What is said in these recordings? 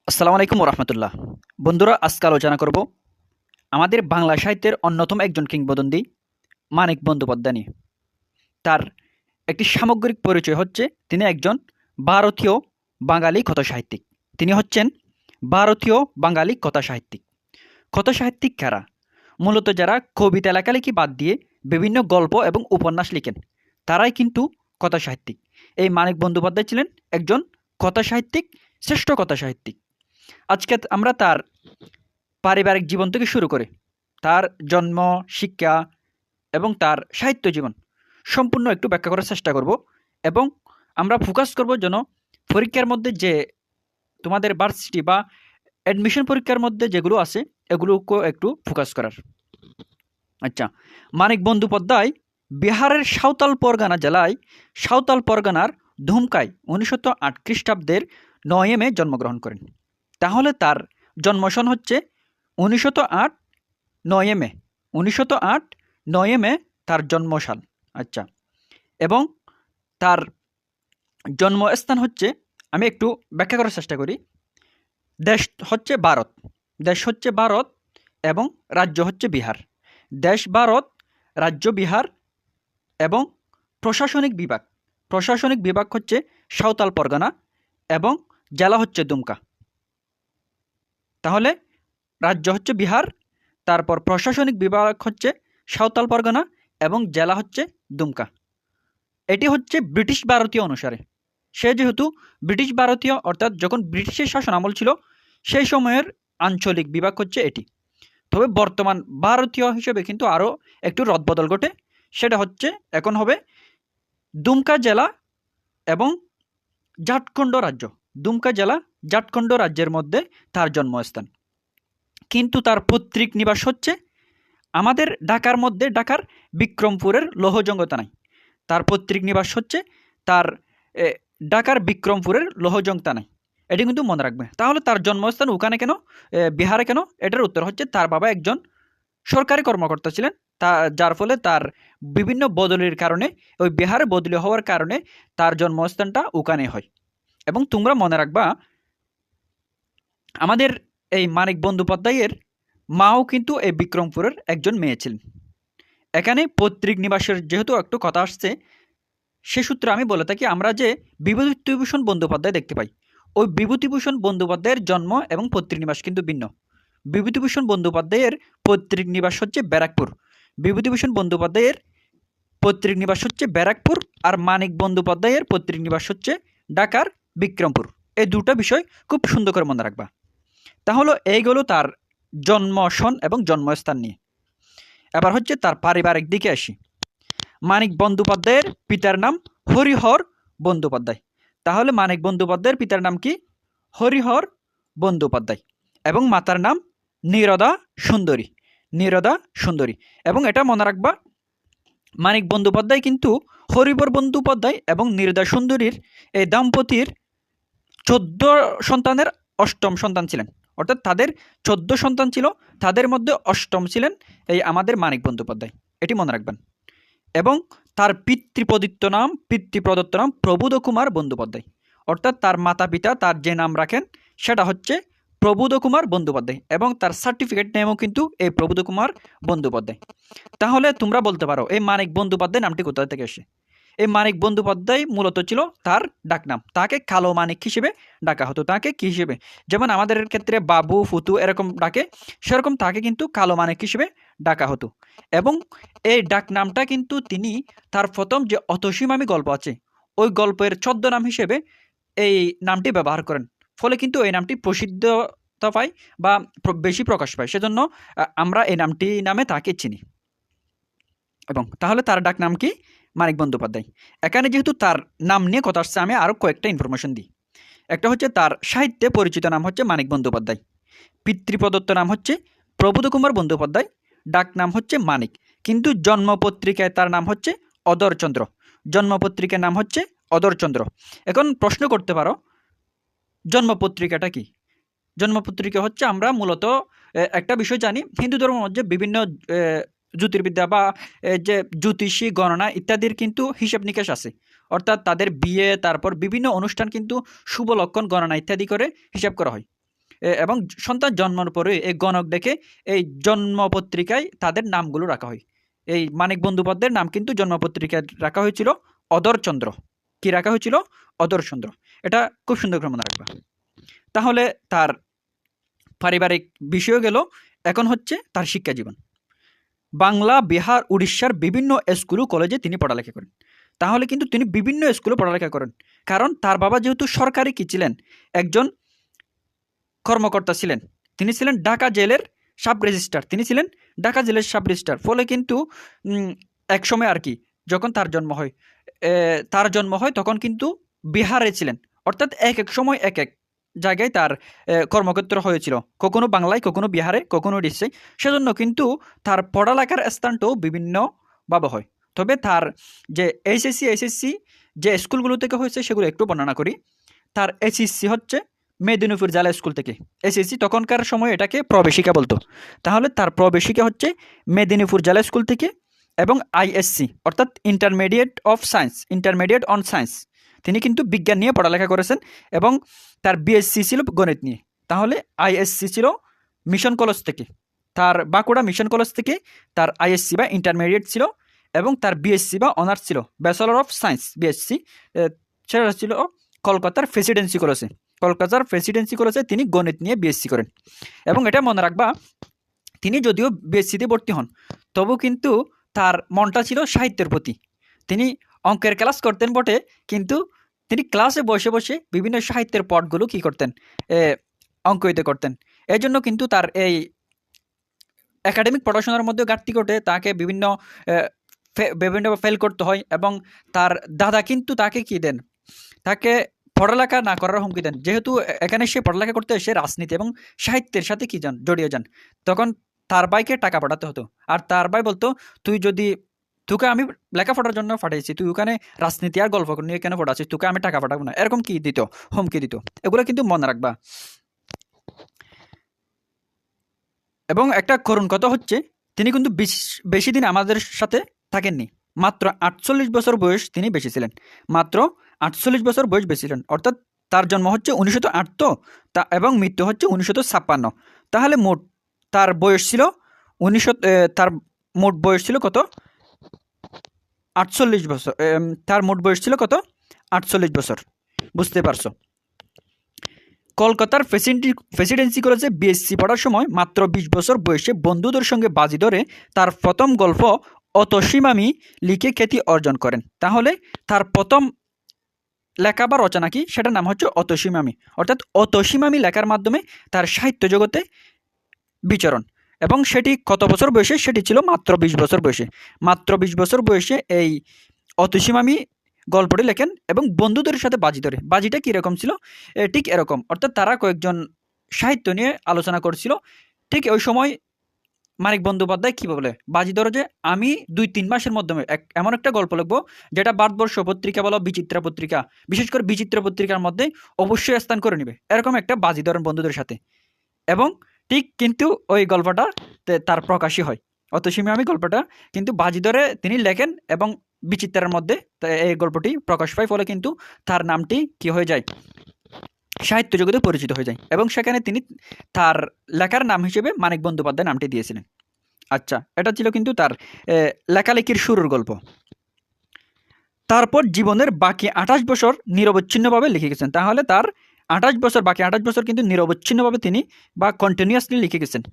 আসসালামু আলাইকুম রহমতুল্লাহ। বন্ধুরা, আজকে আলোচনা করব আমাদের বাংলা সাহিত্যের অন্যতম একজন কিংবদন্তি মানিক বন্দ্যোপাধ্যায় নিয়ে। তার একটি সামগ্রিক পরিচয় হচ্ছে তিনি একজন ভারতীয় বাঙালি কথাসাহিত্যিক। তিনি হচ্ছেন ভারতীয় বাঙালি কথাসাহিত্যিক। কথাসাহিত্যিক কারা? মূলত যারা কবিতা লেখালেখি বাদ দিয়ে বিভিন্ন গল্প এবং উপন্যাস লিখেন, তারাই কিন্তু কথাসাহিত্যিক। এই মানিক বন্দ্যোপাধ্যায় ছিলেন একজন কথাসাহিত্যিক, শ্রেষ্ঠ কথাসাহিত্যিক। আজকে আমরা তার পারিবারিক জীবন থেকে শুরু করে তার জন্ম, শিক্ষা এবং তার সাহিত্য জীবন সম্পূর্ণ একটু ব্যাখ্যা করার চেষ্টা করব। এবং আমরা ফোকাস করব যেন পরীক্ষার মধ্যে যে তোমাদের ভার্সিটি বা অ্যাডমিশন পরীক্ষার মধ্যে যেগুলো আছে এগুলোকেও একটু ফোকাস করার। আচ্ছা, মানিক বন্দ্যোপাধ্যায় বিহারের সাঁওতাল পরগনা জেলায় সাঁওতাল পরগনার ধুমকায় 1908 খ্রিস্টাব্দের 9 মে জন্মগ্রহণ করেন। তাহলে তার জন্মসন হচ্ছে 1908 9 মে। 1908 9 মে তার জন্মসাল। আচ্ছা, এবং তার জন্মস্থান হচ্ছে, আমি একটু ব্যাখ্যা করার চেষ্টা করি। দেশ হচ্ছে ভারত, দেশ হচ্ছে ভারত এবং রাজ্য হচ্ছে বিহার। দেশ ভারত, রাজ্য বিহার এবং প্রশাসনিক বিভাগ, প্রশাসনিক বিভাগ হচ্ছে সাঁওতাল পরগনা এবং জেলা হচ্ছে দুমকা। তাহলে রাজ্য হচ্ছে বিহার, তারপর প্রশাসনিক বিভাগ হচ্ছে সাঁওতাল পরগনা এবং জেলা হচ্ছে দুমকা। এটি হচ্ছে ব্রিটিশ ভারতীয় অনুসারে। সে যেহেতু ব্রিটিশ ভারতীয়, অর্থাৎ যখন ব্রিটিশের শাসন আমল ছিল সেই সময়ের আঞ্চলিক বিভাগ হচ্ছে এটি। তবে বর্তমান ভারতীয় হিসেবে কিন্তু আরও একটু রদবদল ঘটে। সেটা হচ্ছে এখন হবে দুমকা জেলা এবং ঝাড়খণ্ড রাজ্য। দুমকা জেলা ঝাড়খণ্ড রাজ্যের মধ্যে তার জন্মস্থান। কিন্তু তার পৈতৃক নিবাস হচ্ছে আমাদের ঢাকার মধ্যে, ঢাকার বিক্রমপুরের লৌহজং থানায়। তার পৈতৃক নিবাস হচ্ছে তার ঢাকার বিক্রমপুরের লৌহজং থানায়। এটি কিন্তু মনে রাখবে। তাহলে তার জন্মস্থান ওখানে কেন, বিহারে কেন? এটার উত্তর হচ্ছে তার বাবা একজন সরকারি কর্মকর্তা ছিলেন, তা যার ফলে তার বিভিন্ন বদলির কারণে, ওই বিহারে বদলি হওয়ার কারণে তার জন্মস্থানটা ওখানে হয়। এবং তোমরা মনে রাখবা, আমাদের এই মানিক বন্দ্যোপাধ্যায়ের মাও কিন্তু এই বিক্রমপুরের একজন মেয়ে ছিলেন। এখানে পৈতৃক নিবাসের যেহেতু একটু কথা আসছে, সে সূত্রে আমি বলে থাকি, আমরা যে বিভূতিভূষণ বন্দ্যোপাধ্যায় দেখতে পাই, ওই বিভূতিভূষণ বন্দ্যোপাধ্যায়ের জন্ম এবং পৈতৃক নিবাস কিন্তু ভিন্ন। বিভূতিভূষণ বন্দ্যোপাধ্যায়ের পৈতৃক নিবাস হচ্ছে ব্যারাকপুর। বিভূতিভূষণ বন্দ্যোপাধ্যায়ের পৈতৃক নিবাস হচ্ছে ব্যারাকপুর, আর মানিক বন্দ্যোপাধ্যায়ের পৈতৃক নিবাস হচ্ছে ঢাকার বিক্রমপুর। এই দুটো বিষয় খুব সুন্দর করে মনে রাখবা। তাহলে এইগুলো তার জন্মসন এবং জন্মস্থান নিয়ে। এবার হচ্ছে তার পারিবারিক দিকে আসি। মানিক বন্দ্যোপাধ্যায়ের পিতার নাম হরিহর বন্দ্যোপাধ্যায়। তাহলে মানিক বন্দ্যোপাধ্যায়ের পিতার নাম কি? হরিহর বন্দ্যোপাধ্যায়। এবং মাতার নাম নীরদা সুন্দরী। নীরদা সুন্দরী। এবং এটা মনে রাখবা, মানিক বন্দ্যোপাধ্যায় কিন্তু হরিহর বন্দ্যোপাধ্যায় এবং নীরদা সুন্দরীর এই দাম্পতির 14 সন্তানের অষ্টম সন্তান ছিলেন। অর্থাৎ তাদের 14 সন্তান ছিল, তাদের মধ্যে অষ্টম ছিলেন এই আমাদের মানিক বন্দ্যোপাধ্যায়। এটি মনে রাখবেন। এবং তার পিতৃপ্রদত্ত নাম প্রবোধ কুমার বন্দ্যোপাধ্যায়। অর্থাৎ তার মাতা পিতা তার যে নাম রাখেন সেটা হচ্ছে প্রবোধ কুমার বন্দ্যোপাধ্যায়, এবং তার সার্টিফিকেট নেমও কিন্তু এই প্রবোধ কুমার বন্দ্যোপাধ্যায়। তাহলে তোমরা বলতে পারো এই মানিক বন্দ্যোপাধ্যায় নামটি কোথা থেকে আসে? এই মানিক বন্দ্যোপাধ্যায় মূলত ছিল তার ডাকনাম। তাকে কালো মানিক হিসেবে ডাকা হতো। তাকে কি হিসেবে? যেমন আমাদের ক্ষেত্রে বাবু, ফুতু এরকম ডাকে, সেরকম তাকে কিন্তু কালো মানিক হিসেবে ডাকা হতো। এবং এই ডাকনামটা কিন্তু তিনি তার প্রথম যে অতসীমামি গল্প আছে ওই গল্পের ছদ্মনাম হিসেবে এই নামটি ব্যবহার করেন। ফলে কিন্তু এই নামটি প্রসিদ্ধতা পায় বা বেশি প্রকাশ পায়। সেজন্য আমরা এই নামটি নামে তাকে চিনি। এবং তাহলে তার ডাক নাম কি? মানিক বন্দ্যোপাধ্যায়। এখানে যেহেতু তার নাম নিয়ে কথা আসছে, আমি আরও কয়েকটা ইনফরমেশন দিই। একটা হচ্ছে তার সাহিত্যে পরিচিত নাম হচ্ছে মানিক বন্দ্যোপাধ্যায়। পিতৃপ্রদত্ত নাম হচ্ছে প্রবোধ কুমার বন্দ্যোপাধ্যায়। ডাক নাম হচ্ছে মানিক। কিন্তু জন্মপত্রিকায় তার নাম হচ্ছে অদরচন্দ্র। জন্মপত্রিকার নাম হচ্ছে অদরচন্দ্র। এখন প্রশ্ন করতে পারো, জন্মপত্রিকাটা কি? জন্মপত্রিকা হচ্ছে, আমরা মূলত একটা বিষয় জানি, হিন্দু ধর্মের মধ্যে বিভিন্ন জ্যোতির্বিদ্যা বা যে জ্যোতিষী গণনা ইত্যাদির কিন্তু হিসাব নিকাশ আছে। অর্থাৎ তাদের বিয়ে, তারপর বিভিন্ন অনুষ্ঠান কিন্তু শুভ লক্ষণ গণনা ইত্যাদি করে হিসাব করা হয়। এবং সন্তান জন্মার পরে এই গণক দেখে এই জন্মপত্রিকায় তাদের নামগুলো রাখা হয়। এই মানিক বন্দ্যোপাধ্যায়ের নাম কিন্তু জন্মপত্রিকায় রাখা হয়েছিল অধরচন্দ্র। কি রাখা হয়েছিল? অধরচন্দ্র। এটা খুব সুন্দর করে মনে রাখবা। তাহলে তার পারিবারিক বিষয় গেল। এখন হচ্ছে তার শিক্ষা জীবন। বাংলা, বিহার, উড়িষ্যার বিভিন্ন স্কুল ও কলেজে তিনি পড়ালেখা করেন। তাহলে কিন্তু তিনি বিভিন্ন স্কুলে পড়ালেখা করেন, কারণ তার বাবা যেহেতু সরকারি কি ছিলেন, একজন কর্মকর্তা ছিলেন। তিনি ছিলেন ঢাকা জেলের সাব রেজিস্ট্রার। তিনি ছিলেন ঢাকা জেলের সাব রেজিস্ট্রার। ফলে কিন্তু এক সময় আর কি, যখন তার জন্ম হয় তখন কিন্তু বিহারে ছিলেন। অর্থাৎ এক এক সময় এক এক জায়গায় তার কর্মক্ষেত্র হয়েছিল, কখনো বাংলায়, কখনো বিহারে, কখনো উড়িষ্যায়। সেজন্য কিন্তু তার পড়ালেখার স্থানটাও বিভিন্নভাবে হয়। তবে তার যে এইচএসসি যে স্কুলগুলো থেকে হয়েছে সেগুলো একটু বর্ণনা করি। তার এইচএসসি হচ্ছে মেদিনীপুর জেলা স্কুল থেকে। এসএসসি তখনকার সময় এটাকে প্রবেশিকা বলতো। তাহলে তার প্রবেশিকা হচ্ছে মেদিনীপুর জেলা স্কুল থেকে। এবং আইএসসি অর্থাৎ ইন্টারমিডিয়েট অন সায়েন্স, তিনি কিন্তু বিজ্ঞান নিয়ে পড়ালেখা করেছেন এবং তার বিএসসি ছিল গণিত নিয়ে। তাহলে আইএসসি ছিল মিশন কলেজ থেকে, তার বাঁকুড়া মিশন কলেজ থেকে তার আইএসসি বা ইন্টারমিডিয়েট ছিল। এবং তার বিএসসি বা অনার্স ছিল ব্যাচেলর অফ সায়েন্স, বিএসসি, সেটা ছিল কলকাতার প্রেসিডেন্সি কলেজে তিনি গণিত নিয়ে বিএসসি করেন। এবং এটা মনে রাখবা, তিনি যদিও বিএসসিতে ভর্তি হন, তবু কিন্তু তার মনটা ছিল সাহিত্যের প্রতি। তিনি অঙ্কের ক্লাস করতেন বটে, কিন্তু তিনি ক্লাসে বসে বসে বিভিন্ন সাহিত্যের পটগুলো কী করতেন, অঙ্কিত করতেন। এই জন্য কিন্তু তার এই একাডেমিক পড়াশোনার মধ্যে ঘাটতি ঘটে, তাকে বিভিন্ন ফেল করতে হয়। এবং তার দাদা কিন্তু তাকে কি দেন, তাকে পড়ালেখা না করার হুমকি দেন। যেহেতু এখানে সে পড়ালেখা করতে এসে রাজনীতি এবং সাহিত্যের সাথে জড়িয়ে যান, তখন তার ভাইকে টাকা পাঠাতে হতো। আর তার ভাই বলতো, তোকে আমি লেখাপড়ার জন্য পাঠিয়েছি, তুই ওখানে রাজনীতি আর গল্প নিয়ে কেন পড়াচ্ছিস, তোকে আমি টাকা পাঠাবো না, এরকম কি দিত, হুমকি দিত। এগুলো কিন্তু মনে রাখবা। এবং একটা করুণ কথা হচ্ছে, তিনি কিন্তু বেশি দিন আমাদের সাথে থাকেননি। মাত্র 48 বছর বয়স তিনি বেশি ছিলেন। মাত্র 48 বছর বয়স বেশি ছিলেন। অর্থাৎ তার জন্ম হচ্ছে 1908 এবং মৃত্যু হচ্ছে 1956। তাহলে মোট তার বয়স ছিল তার মোট বয়স ছিল কত? 48 বছর। তার মোট বয়স ছিল কত? 48 বছর। বুঝতে পারছো? কলকাতার প্রেসিডেন্সি কলেজে বিএসসি পড়ার সময় মাত্র 20 বছর বয়সে বন্ধুদের সঙ্গে বাজি ধরে তার প্রথম গল্প অতসীমামি লিখে খ্যাতি অর্জন করেন। তাহলে তার প্রথম লেখা বা রচনা কি, সেটার নাম হচ্ছে অতসীমামি। অর্থাৎ অতসীমামি লেখার মাধ্যমে তার সাহিত্য জগতে বিচরণ। এবং সেটি কত বছর বয়সে? সেটি ছিল মাত্র 20 বছর বয়সে। মাত্র 20 বছর বয়সে এই অতসীমামি গল্পটি লেখেন এবং বন্ধুদের সাথে বাজি ধরে। বাজিটা কীরকম ছিল? ঠিক এরকম। অর্থাৎ তারা কয়েকজন সাহিত্য নিয়ে আলোচনা করছিল। ঠিক ওই সময় মানিক বন্দ্যোপাধ্যায় কী বলে, বাজি ধরো যে আমি 2-3 মাসের মাধ্যমে এমন একটা গল্প লিখবো যেটা ভারতবর্ষ পত্রিকা বলো, বিচিত্রা পত্রিকা, বিশেষ করে বিচিত্রা পত্রিকার মধ্যে অবশ্যই স্থান করে নেবে। এরকম একটা বাজি ধরেন বন্ধুদের সাথে। এবং ঠিক কিন্তু ওই গল্পটা তার প্রকাশই হয়। অতসীমামি গল্পটা কিন্তু বাজি ধরে তিনি লেখেন এবং বিচিত্রার মধ্যে এই গল্পটি প্রকাশ পায়। ফলে কিন্তু তার নামটি কি হয়ে যায়, সাহিত্য জগতে পরিচিত হয়ে যায়। এবং সেখানে তিনি তার লেখার নাম হিসেবে মানিক বন্দ্যোপাধ্যায় নামটি দিয়েছিলেন। আচ্ছা, এটা ছিল কিন্তু তার লেখালেখির শুরুর গল্প। তারপর জীবনের বাকি 28 বছর নিরবচ্ছিন্নভাবে লিখে গেছেন। তাহলে তার 28 বছর কিন্তু নিরবচ্ছিন্নভাবে তিনি বা কন্টিনিউয়াসলি লিখে গেছেন।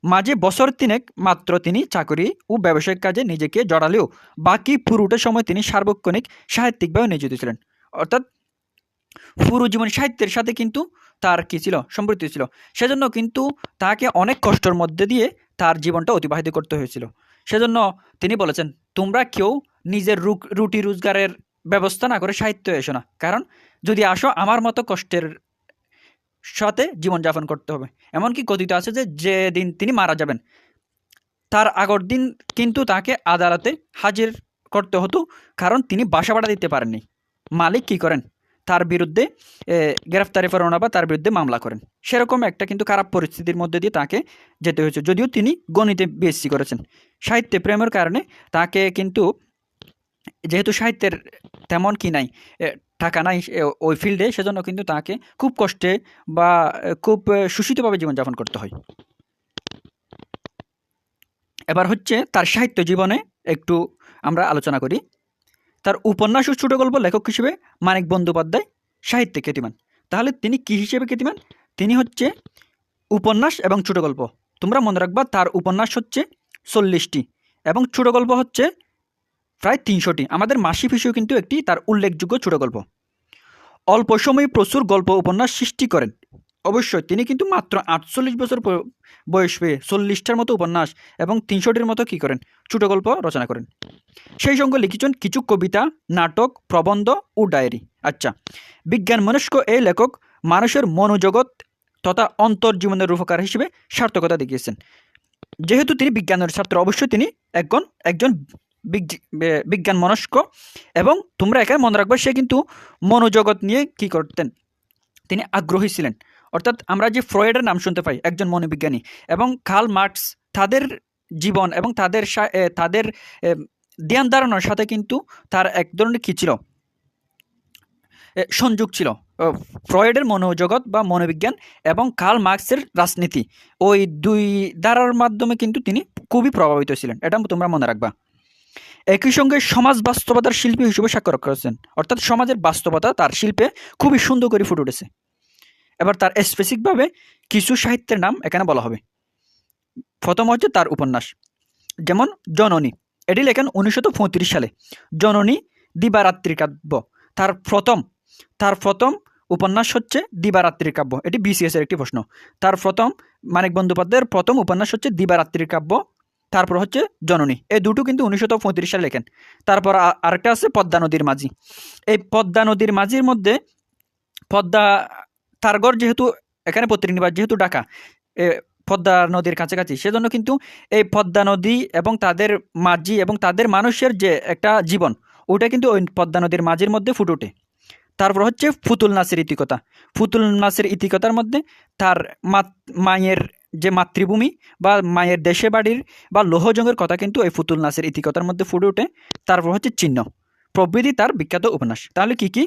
মাঝে বছর 3 মাত্র তিনি চাকরি ও ব্যবসায়িক কাজে নিজেকে জড়ালেও বাকি পুরোটা সময় তিনি সার্বক্ষণিক সাহিত্যিকভাবে নিয়োজিত ছিলেন। অর্থাৎ পুরো জীবন সাহিত্যের সাথে কিন্তু তার কি ছিল, সম্পৃক্ত ছিল। সেজন্য কিন্তু তাকে অনেক কষ্টের মধ্যে দিয়ে তার জীবনটা অতিবাহিত করতে হয়েছিল। সেজন্য তিনি বলেছেন, তোমরা কেউ নিজের রুটি রোজগারের ব্যবস্থা না করে সাহিত্য এসো না, কারণ যদি আসো আমার মতো কষ্টের সাথে জীবনযাপন করতে হবে। এমনকি কথিত আছে যে যেদিন তিনি মারা যাবেন তার আগের দিন কিন্তু তাকে আদালতে হাজির করতে হতো, কারণ তিনি বাসা ভাড়া দিতে পারেননি। মালিক কি করেন, তার বিরুদ্ধে গ্রেফতারি পরোয়ানা বা তার বিরুদ্ধে মামলা করেন। সেরকম একটা কিন্তু খারাপ পরিস্থিতির মধ্যে দিয়ে তাকে যেতে হয়েছে। যদিও তিনি গণিতে বিএসসি করেছেন, সাহিত্যে প্রেমের কারণে তাকে কিন্তু যেহেতু সাহিত্যের তেমন কি নাই, এ টাকা নাই ওই ফিল্ডে, সেজন্য কিন্তু তাকে খুব কষ্টে বা খুব শোষিতভাবে জীবনযাপন করতে হয়। এবার হচ্ছে তার সাহিত্য জীবনে একটু আমরা আলোচনা করি। তার উপন্যাস ও ছোট গল্প লেখক হিসেবে মানিক বন্দ্যোপাধ্যায় সাহিত্যে খ্যাতিমান। তাহলে তিনি কি হিসেবে খ্যাতিমান? তিনি হচ্ছে উপন্যাস এবং ছোট গল্প। তোমরা মনে রাখবা তার উপন্যাস হচ্ছে 40টি এবং ছোট গল্প হচ্ছে প্রায় 300টি। আমাদের মাসি পিসুও কিন্তু একটি তার উল্লেখযোগ্য ছোট গল্প। অল্প সময়ে প্রচুর গল্প উপন্যাস সৃষ্টি করেন। অবশ্যই তিনি কিন্তু মাত্র 48 বছর বয়স পেয়ে 40টার মতো উপন্যাস এবং 300টির মতো কী করেন, ছোট গল্প রচনা করেন। সেই সঙ্গে লিখেছেন কিছু কবিতা, নাটক, প্রবন্ধ ও ডায়েরি। আচ্ছা, বিজ্ঞান মনস্ক এই লেখক মানুষের মনোজগৎ তথা অন্তর্জীবনের রূপকার হিসেবে সার্থকতা দেখিয়েছেন। যেহেতু তিনি বিজ্ঞানের ছাত্র, অবশ্যই তিনি একজন বিজ্ঞান মনস্ক, এবং তোমরা এখানে মনে রাখবে সে কিন্তু মনোজগৎ নিয়ে কি করতেন, তিনি আগ্রহী ছিলেন। অর্থাৎ আমরা যে ফ্রয়েডের নাম শুনতে পাই, একজন মনোবিজ্ঞানী, এবং কার্ল মার্কস, তাদের জীবন এবং তাদের ধ্যান ধারণার সাথে কিন্তু তার এক ধরনের কী ছিল, সংযোগ ছিল। ফ্রয়েডের মনোজগৎ বা মনোবিজ্ঞান এবং কার্ল মার্কসের রাজনীতি, ওই দুই ধারার মাধ্যমে কিন্তু তিনি খুবই প্রভাবিত ছিলেন, এটা তোমরা মনে রাখবা। একই সঙ্গে সমাজ বাস্তবতার শিল্পী হিসেবে স্বাক্ষর করেছেন, অর্থাৎ সমাজের বাস্তবতা তার শিল্পে খুবই সুন্দর করে ফুটে উঠেছে। এবার তার স্পেসিফিকভাবে কিছু সাহিত্যের নাম এখানে বলা হবে। প্রথম হচ্ছে তার উপন্যাস, যেমন জননী, এটি লেখেন 1935 সালে। জননী দিবারাত্রি কাব্য, তার প্রথম উপন্যাস হচ্ছে দিবারাত্রির কাব্য। এটি বিসিএস এর একটি প্রশ্ন। তার প্রথম মানিক বন্দ্যোপাধ্যায়ের প্রথম উপন্যাস হচ্ছে দিবারাত্রির কাব্য, তারপর হচ্ছে জননী। এই দুটো কিন্তু 1935 সালে লেখেন। তারপর আরেকটা আছে পদ্মা নদীর মাঝি। এই পদ্মা নদীর মাঝির মধ্যে পদ্মা তারগড়, যেহেতু এখানে পত্রিক নিবাস যেহেতু ঢাকা, পদ্মা নদীর কাছাকাছি, সেজন্য কিন্তু এই পদ্মা নদী এবং তাদের মাঝি এবং তাদের মানুষের যে একটা জীবন, ওটা কিন্তু ওই পদ্মা নদীর মাঝির মধ্যে ফুটে ওঠে। তারপর হচ্ছে ফুতুল নাচের ইতিকথা। ফুতুল নাচের ইতিকথার মধ্যে তার মায়ের যে মাতৃভূমি বা মায়ের দেশে বাড়ির বা লোহজঙ্গের কথা কিন্তু এই ফুতুল নাচের ইতিকথার মধ্যে ফুটে ওঠে। তারপর হচ্ছে চিহ্ন প্রভৃতি তার বিখ্যাত উপন্যাস। তাহলে কি কি?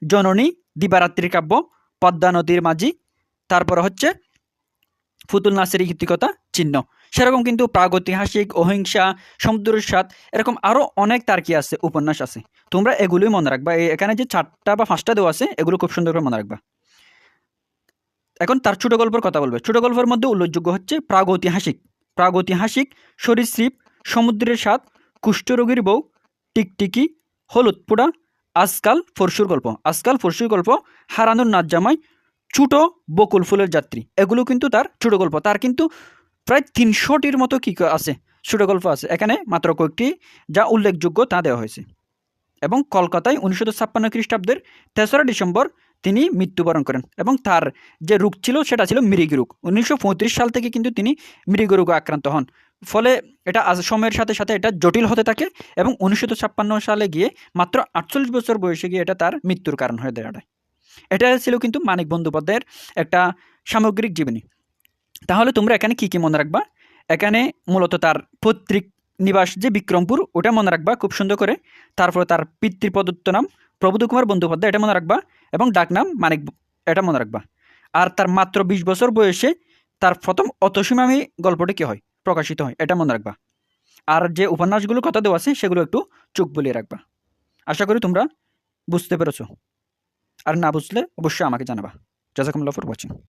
জননী, দিবারাত্রির কাব্য, পদ্মা নদীর মাঝি, তারপর হচ্ছে ফুতুল নাচের ইতিকথা, চিহ্ন। সেরকম কিন্তু প্রাগৈতিহাসিক, অহিংসা, সমুদ্রের স্বাদ, এরকম আরও অনেক তার কি আছে, উপন্যাস আছে। তোমরা এগুলোই মনে রাখবা। এখানে যে 4টা বা 5টা দেওয়া আছে, এগুলো খুব সুন্দর করে মনে রাখবা। এখন তার ছোট গল্পের কথা বলবে। ছোট গল্পের মধ্যে উল্লেখযোগ্য হচ্ছে প্রাগৈতিহাসিক, সরীসৃপ, সমুদ্রের স্বাদ, কুষ্ঠরোগীর বউ, টিকটিকি, হলুদ পোড়া, আজকাল পরশুর গল্প, হারানোর নাচ জামাই, ছোট বকুল ফুলের যাত্রী। এগুলো কিন্তু তার ছোট গল্প। তার কিন্তু প্রায় 300টির মতো কি আছে, ছোট গল্প আছে। এখানে মাত্র কয়েকটি যা উল্লেখযোগ্য তা দেওয়া হয়েছে। এবং কলকাতায় 1956 খ্রিস্টাব্দের 3রা ডিসেম্বর তিনি মৃত্যুবরণ করেন। এবং তার যে রোগ ছিল সেটা ছিল মৃগী রোগ। 1935 সাল থেকে কিন্তু তিনি মৃগ রোগে আক্রান্ত হন। ফলে এটা আজ সময়ের সাথে সাথে এটা জটিল হতে থাকে এবং 1956 সালে গিয়ে মাত্র 48 বছর বয়সে গিয়ে এটা তার মৃত্যুর কারণ হয়ে দাঁড়ায়। এটা ছিল কিন্তু মানিক বন্দ্যোপাধ্যায়ের একটা সামগ্রিক জীবনী। তাহলে তোমরা এখানে কি কি মনে রাখবা? এখানে মূলত তার পৈতৃক নিবাস যে বিক্রমপুর, ওটা মনে রাখবা খুব সুন্দর করে। তারপরে তার পিতৃপ্রদত্ত নাম প্রবোধ কুমার বন্দ্যোপাধ্যায়, এটা মনে রাখবা। এবং ডাকনাম মানিক, এটা মনে রাখবা। আর তার মাত্র 20 বছর বয়সে তার প্রথম অতসীমামি গল্পটি কী হয়, প্রকাশিত হয়, এটা মনে রাখবা। আর যে উপন্যাসগুলোর কথা দেওয়া আছে সেগুলো একটু চোখ বুলিয়ে রাখবা। আশা করি তোমরা বুঝতে পেরেছো। আর না বুঝলে অবশ্যই আমাকে জানাবা। জাযাকুমুল্লাহ ফর ওয়াচিং।